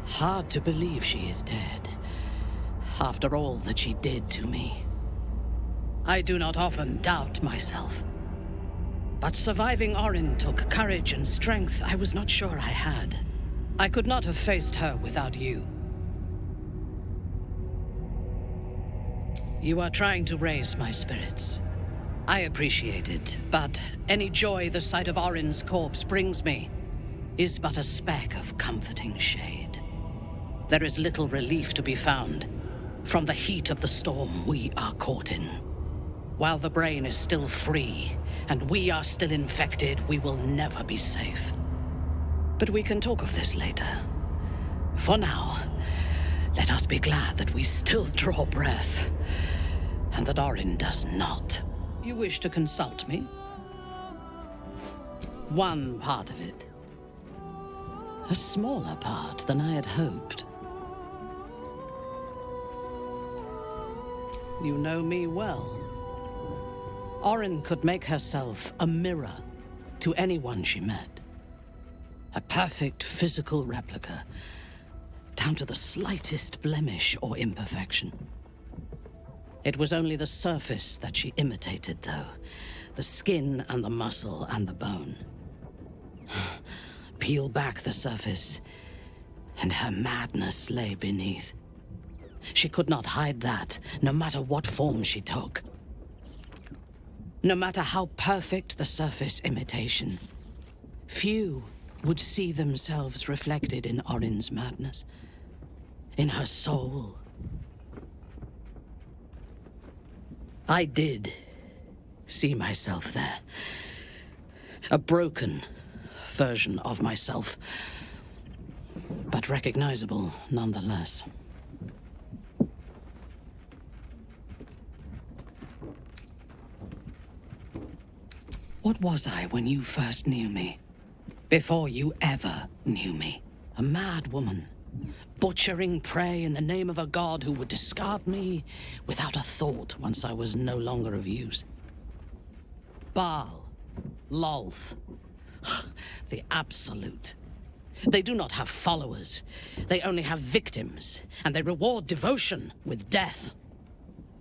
Hard to believe she is dead, after all that she did to me. I do not often doubt myself. But surviving Orin took courage and strength I was not sure I had. I could not have faced her without you. You are trying to raise my spirits. I appreciate it, but any joy the sight of Orin's corpse brings me is but a speck of comforting shade. There is little relief to be found from the heat of the storm we are caught in. While the brain is still free, and we are still infected, we will never be safe. But we can talk of this later. For now, let us be glad that we still draw breath, and that Orin does not. You wish to consult me? One part of it. A smaller part than I had hoped. You know me well. Orin could make herself a mirror to anyone she met. A perfect physical replica, down to the slightest blemish or imperfection. It was only the surface that she imitated, though. The skin and the muscle and the bone. Peel back the surface, and her madness lay beneath. She could not hide that, no matter what form she took. No matter how perfect the surface imitation, few would see themselves reflected in Orin's madness, in her soul. I did see myself there. A broken version of myself, but recognizable nonetheless. What was I when you first knew me? Before you ever knew me? A mad woman, butchering prey in the name of a god who would discard me without a thought once I was no longer of use. Baal, Lolth, the Absolute. They do not have followers. They only have victims, and they reward devotion with death.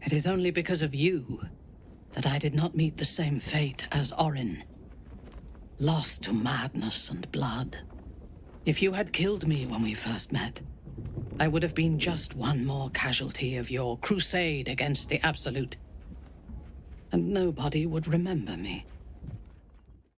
It is only because of you that I did not meet the same fate as Orin. Lost to madness and blood. If you had killed me when we first met, I would have been just one more casualty of your crusade against the Absolute. And nobody would remember me.